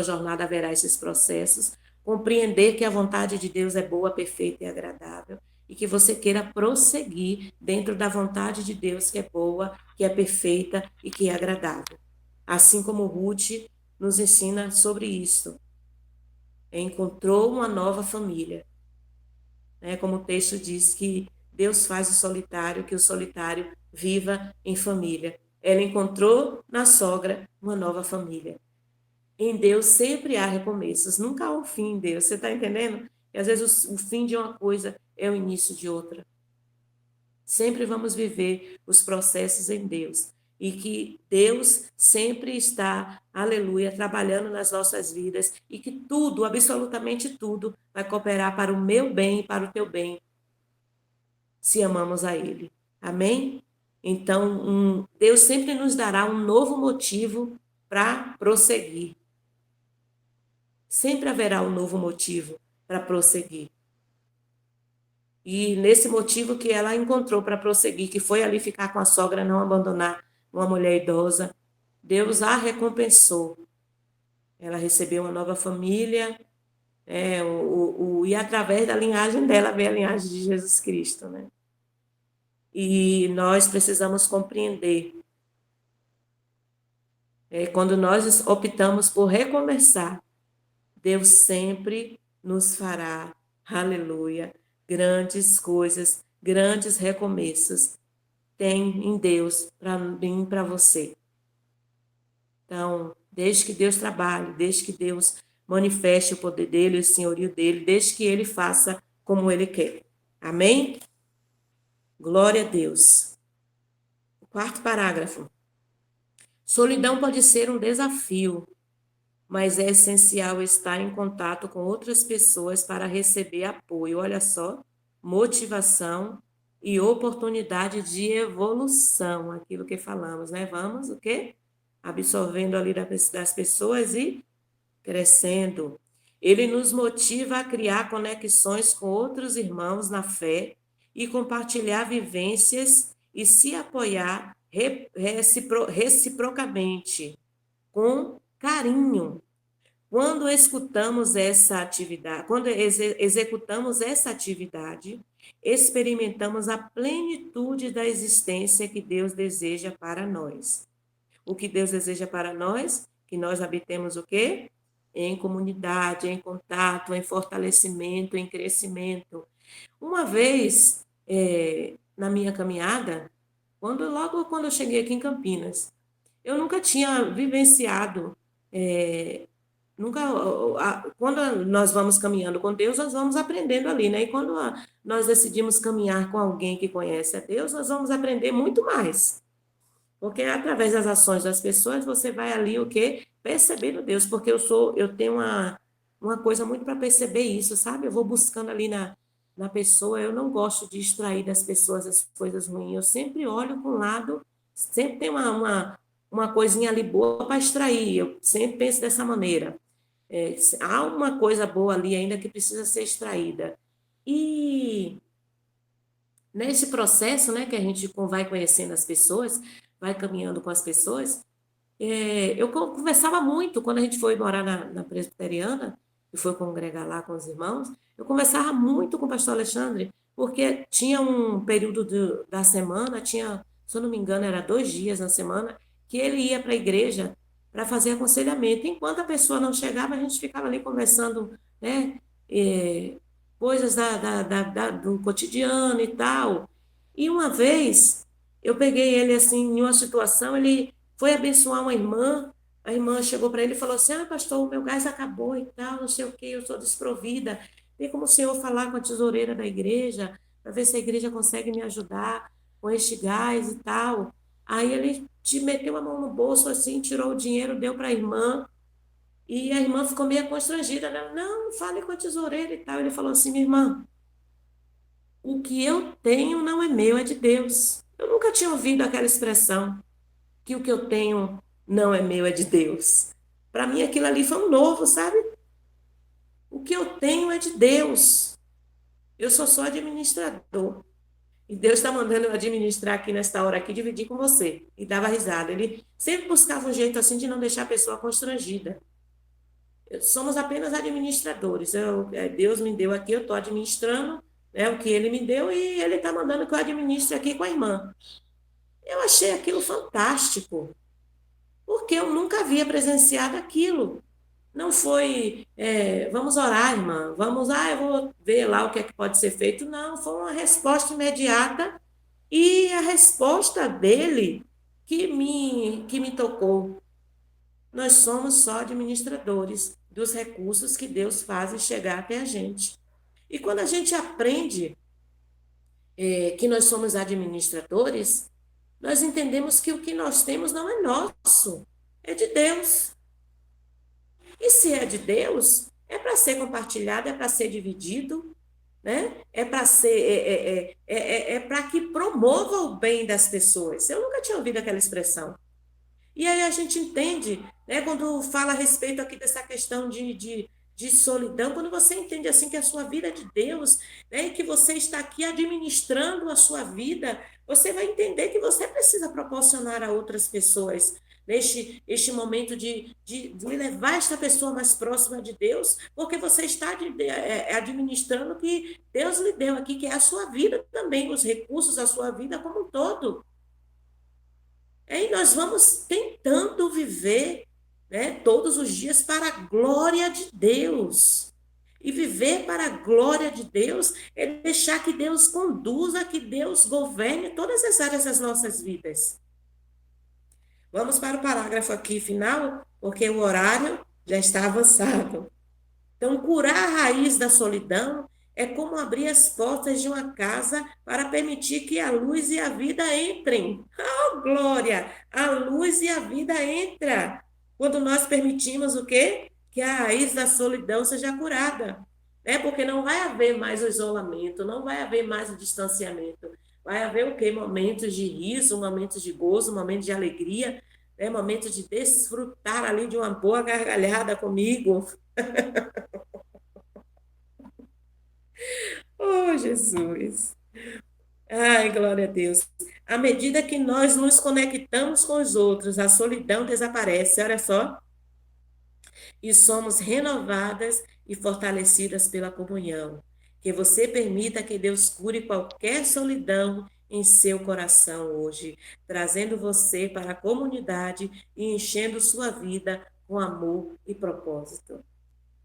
jornada haverá esses processos, compreender que a vontade de Deus é boa, perfeita e agradável, e que você queira prosseguir dentro da vontade de Deus que é boa, que é perfeita e que é agradável. Assim como Ruth nos ensina sobre isso. Encontrou uma nova família. Como o texto diz que Deus faz o solitário, que o solitário viva em família. Ela encontrou na sogra uma nova família. Em Deus sempre há recomeços, nunca há um fim em Deus. Você está entendendo? E às vezes o fim de uma coisa é o início de outra. Sempre vamos viver os processos em Deus. E que Deus sempre está, aleluia, trabalhando nas nossas vidas. E que tudo, absolutamente tudo, vai cooperar para o meu bem e para o teu bem, se amamos a Ele. Amém? Então, Deus sempre nos dará um novo motivo para prosseguir. Sempre haverá um novo motivo para prosseguir. E nesse motivo que ela encontrou para prosseguir, que foi ali ficar com a sogra, não abandonar uma mulher idosa, Deus a recompensou. Ela recebeu uma nova família, e através da linhagem dela veio a linhagem de Jesus Cristo, né? E nós precisamos compreender, quando nós optamos por recomeçar, Deus sempre nos fará, aleluia, grandes coisas, grandes recomeços. Tem em Deus para mim e para você. Então, desde que Deus trabalhe, desde que Deus manifeste o poder dele, o senhorio dele, desde que ele faça como ele quer. Amém? Glória a Deus. O quarto parágrafo. Solidão pode ser um desafio, mas é essencial estar em contato com outras pessoas para receber apoio. Olha só, motivação e oportunidade de evolução, aquilo que falamos, né? Vamos, o quê? Absorvendo ali das pessoas e crescendo. Ele nos motiva a criar conexões com outros irmãos na fé e compartilhar vivências e se apoiar reciprocamente, com carinho. Quando escutamos essa atividade, quando executamos essa atividade, experimentamos a plenitude da existência que Deus deseja para nós. O que Deus deseja para nós? Que nós habitemos o quê? Em comunidade, em contato, em fortalecimento, em crescimento. Uma vez, na minha caminhada, logo quando eu cheguei aqui em Campinas, eu nunca tinha vivenciado, nunca, quando nós vamos caminhando com Deus, nós vamos aprendendo ali, né? E quando nós decidimos caminhar com alguém que conhece a Deus, nós vamos aprender muito mais. Porque através das ações das pessoas, você vai ali o quê? Percebendo Deus, porque eu tenho uma coisa muito para perceber isso, sabe? Eu vou buscando ali na pessoa, eu não gosto de extrair das pessoas as coisas ruins, eu sempre olho para um lado, sempre tem uma coisinha ali boa para extrair, eu sempre penso dessa maneira. Há uma coisa boa ali ainda que precisa ser extraída. E nesse processo, né, que a gente vai conhecendo as pessoas, vai caminhando com as pessoas, eu conversava muito quando a gente foi morar na Presbiteriana, e foi congregar lá com os irmãos, eu conversava muito com o pastor Alexandre, porque tinha um período da semana, tinha, se eu não me engano, era 2 dias na semana, que ele ia para a igreja para fazer aconselhamento. Enquanto a pessoa não chegava, a gente ficava ali conversando, né, coisas do cotidiano e tal. E uma vez, eu peguei ele assim, em uma situação, ele foi abençoar uma irmã, a irmã chegou para ele e falou assim, pastor, o meu gás acabou e tal, não sei o que, eu sou desprovida. Tem como o senhor falar com a tesoureira da igreja, para ver se a igreja consegue me ajudar com este gás e tal. Aí ele te meteu a mão no bolso assim, tirou o dinheiro, deu para a irmã, e a irmã ficou meio constrangida, né? Não, fale com a tesoureira e tal. Ele falou assim, minha irmã, o que eu tenho não é meu, é de Deus. Eu nunca tinha ouvido aquela expressão, que o que eu tenho não é meu, é de Deus. Para mim aquilo ali foi um novo, sabe? O que eu tenho é de Deus. Eu sou só administrador. E Deus está mandando eu administrar aqui nesta hora aqui, dividir com você. E dava risada. Ele sempre buscava um jeito assim de não deixar a pessoa constrangida. Somos apenas administradores. Deus me deu aqui, eu estou administrando, né, o que ele me deu e ele está mandando que eu administre aqui com a irmã. Eu achei aquilo fantástico, porque eu nunca havia presenciado aquilo. Não foi, vamos orar, irmã, vamos, eu vou ver lá o que é que pode ser feito. Não, foi uma resposta imediata e a resposta dele que me tocou. Nós somos só administradores dos recursos que Deus faz chegar até a gente. E quando a gente aprende que nós somos administradores, nós entendemos que o que nós temos não é nosso, é de Deus. E se é de Deus, é para ser compartilhado, é para ser dividido, né? É para ser, para que promova o bem das pessoas. Eu nunca tinha ouvido aquela expressão. E aí a gente entende, né, quando fala a respeito aqui dessa questão de solidão, quando você entende assim que a sua vida é de Deus, né, e que você está aqui administrando a sua vida, você vai entender que você precisa proporcionar a outras pessoas este momento de levar esta pessoa mais próxima de Deus, porque você está administrando o que Deus lhe deu aqui, que é a sua vida também, os recursos da sua vida como um todo. E nós vamos tentando viver, né, todos os dias para a glória de Deus. E viver para a glória de Deus é deixar que Deus conduza, que Deus governe todas as áreas das nossas vidas. Vamos para o parágrafo aqui final, porque o horário já está avançado. Então, curar a raiz da solidão é como abrir as portas de uma casa para permitir que a luz e a vida entrem. Oh, glória! A luz e a vida entra quando nós permitimos o quê? Que a raiz da solidão seja curada. Porque não vai haver mais o isolamento, não vai haver mais o distanciamento. Vai haver o quê? Momentos de riso, momentos de gozo, momentos de alegria, momentos de desfrutar ali de uma boa gargalhada comigo. Oh, Jesus. Ai, glória a Deus. À medida que nós nos conectamos com os outros, a solidão desaparece, olha só, e somos renovadas e fortalecidas pela comunhão. Que você permita que Deus cure qualquer solidão em seu coração hoje, trazendo você para a comunidade e enchendo sua vida com amor e propósito.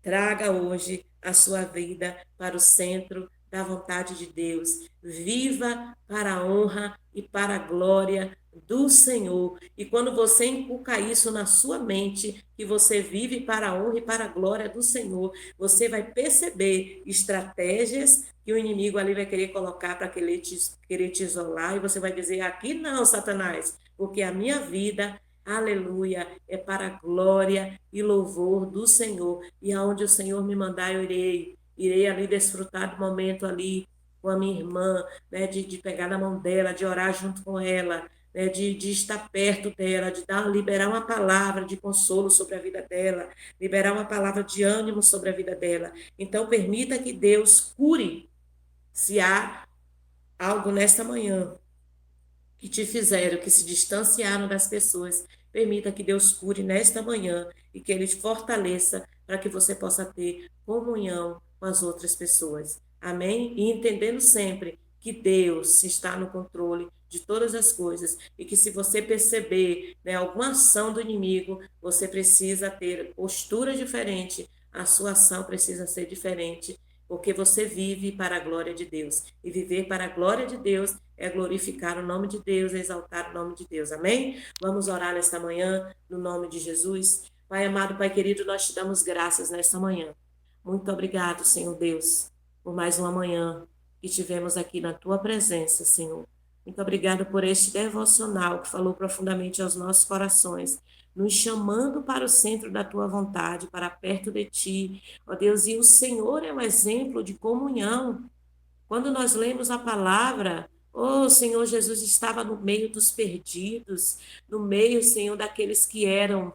Traga hoje a sua vida para o centro da vontade de Deus. Viva para a honra e para a glória do Senhor. E quando você inculca isso na sua mente, que você vive para a honra e para a glória do Senhor, você vai perceber estratégias que o inimigo ali vai querer colocar para querer te isolar, e você vai dizer, aqui não, Satanás, porque a minha vida, aleluia, é para a glória e louvor do Senhor. E aonde o Senhor me mandar, eu irei ali desfrutar do momento ali com a minha irmã, né, de pegar na mão dela, de orar junto com ela, né, de estar perto dela, liberar uma palavra de consolo sobre a vida dela, liberar uma palavra de ânimo sobre a vida dela. Então, permita que Deus cure, se há algo nesta manhã que te fizeram, que se distanciaram das pessoas. Permita que Deus cure nesta manhã e que Ele te fortaleça para que você possa ter comunhão com as outras pessoas. Amém? E entendendo sempre que Deus está no controle de todas as coisas e que se você perceber, né, alguma ação do inimigo, você precisa ter postura diferente, a sua ação precisa ser diferente, porque você vive para a glória de Deus. E viver para a glória de Deus é glorificar o nome de Deus, é exaltar o nome de Deus. Amém? Vamos orar nesta manhã, no nome de Jesus. Pai amado, Pai querido, nós te damos graças nesta manhã. Muito obrigado, Senhor Deus, por mais uma manhã que tivemos aqui na tua presença, Senhor. Muito obrigado por este devocional que falou profundamente aos nossos corações, nos chamando para o centro da tua vontade, para perto de ti, ó Deus. E o Senhor é um exemplo de comunhão. Quando nós lemos a palavra, o Senhor Jesus estava no meio dos perdidos, no meio, Senhor, daqueles que eram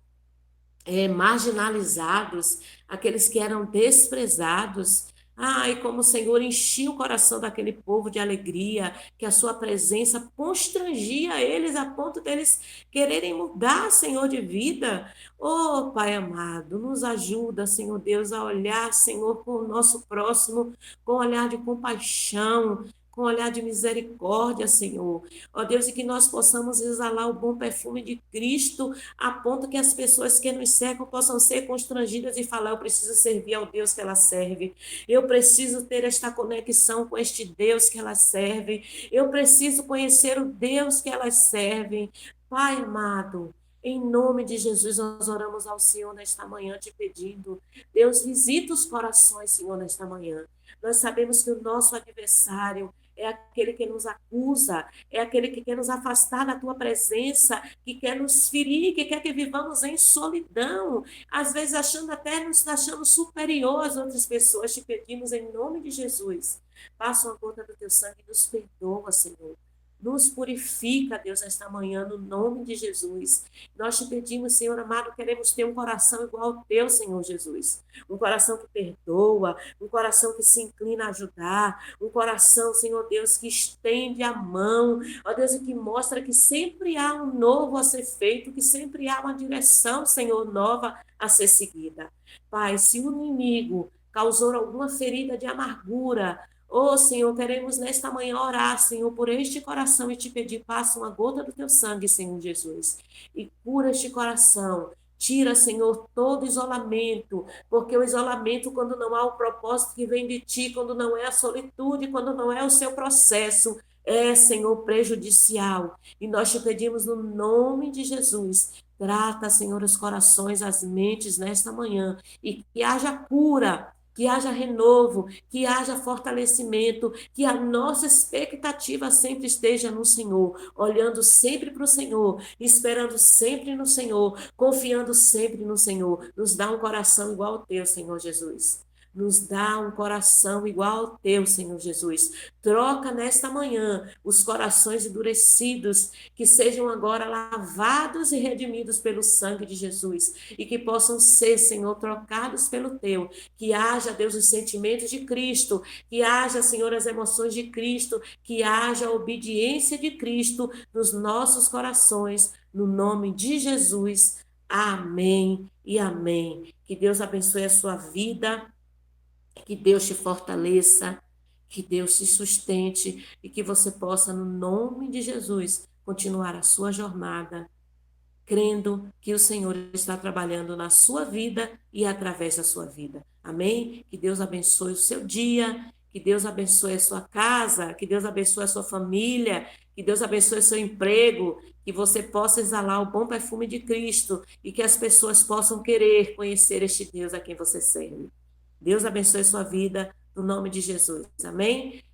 marginalizados, aqueles que eram desprezados. Ai, como o Senhor enchia o coração daquele povo de alegria, que a sua presença constrangia eles a ponto deles quererem mudar, Senhor, de vida. Oh, Pai amado, nos ajuda, Senhor Deus, a olhar, Senhor, para o nosso próximo com um olhar de compaixão, com um olhar de misericórdia, Senhor. Ó Deus, e que nós possamos exalar o bom perfume de Cristo a ponto que as pessoas que nos cercam possam ser constrangidas e falar: eu preciso servir ao Deus que ela serve, eu preciso ter esta conexão com este Deus que ela serve, eu preciso conhecer o Deus que elas servem. Pai amado, em nome de Jesus, nós oramos ao Senhor nesta manhã, te pedindo: Deus, visita os corações, Senhor, nesta manhã. Nós sabemos que o nosso adversário é aquele que nos acusa, é aquele que quer nos afastar da tua presença, que quer nos ferir, que quer que vivamos em solidão, às vezes achando até nos achando superior às outras pessoas. Te pedimos em nome de Jesus, passa uma gota do teu sangue e nos perdoa, Senhor. Nos purifica, Deus, esta manhã, no nome de Jesus. Nós te pedimos, Senhor amado, queremos ter um coração igual ao teu, Senhor Jesus. Um coração que perdoa, um coração que se inclina a ajudar, um coração, Senhor Deus, que estende a mão, ó Deus, e que mostra que sempre há um novo a ser feito, que sempre há uma direção, Senhor, nova a ser seguida. Pai, se o inimigo causou alguma ferida de amargura, oh, Senhor, queremos nesta manhã orar, Senhor, por este coração e te pedir: passa uma gota do teu sangue, Senhor Jesus, e cura este coração. Tira, Senhor, todo isolamento, porque o isolamento, quando não há o propósito que vem de ti, quando não é a solitude, quando não é o seu processo, é, Senhor, prejudicial. E nós te pedimos no nome de Jesus: trata, Senhor, os corações, as mentes nesta manhã, e que haja cura, que haja renovo, que haja fortalecimento, que a nossa expectativa sempre esteja no Senhor, olhando sempre para o Senhor, esperando sempre no Senhor, confiando sempre no Senhor. Nos dá um coração igual ao teu, Senhor Jesus. Nos dá um coração igual ao teu, Senhor Jesus. Troca nesta manhã os corações endurecidos, que sejam agora lavados e redimidos pelo sangue de Jesus, e que possam ser, Senhor, trocados pelo teu. Que haja, Deus, os sentimentos de Cristo, que haja, Senhor, as emoções de Cristo, que haja a obediência de Cristo nos nossos corações, no nome de Jesus. Amém e amém. Que Deus abençoe a sua vida, que Deus te fortaleça, que Deus te sustente e que você possa, no nome de Jesus, continuar a sua jornada, crendo que o Senhor está trabalhando na sua vida e através da sua vida. Amém? Que Deus abençoe o seu dia, que Deus abençoe a sua casa, que Deus abençoe a sua família, que Deus abençoe o seu emprego, que você possa exalar o bom perfume de Cristo e que as pessoas possam querer conhecer este Deus a quem você serve. Deus abençoe a sua vida, no nome de Jesus. Amém?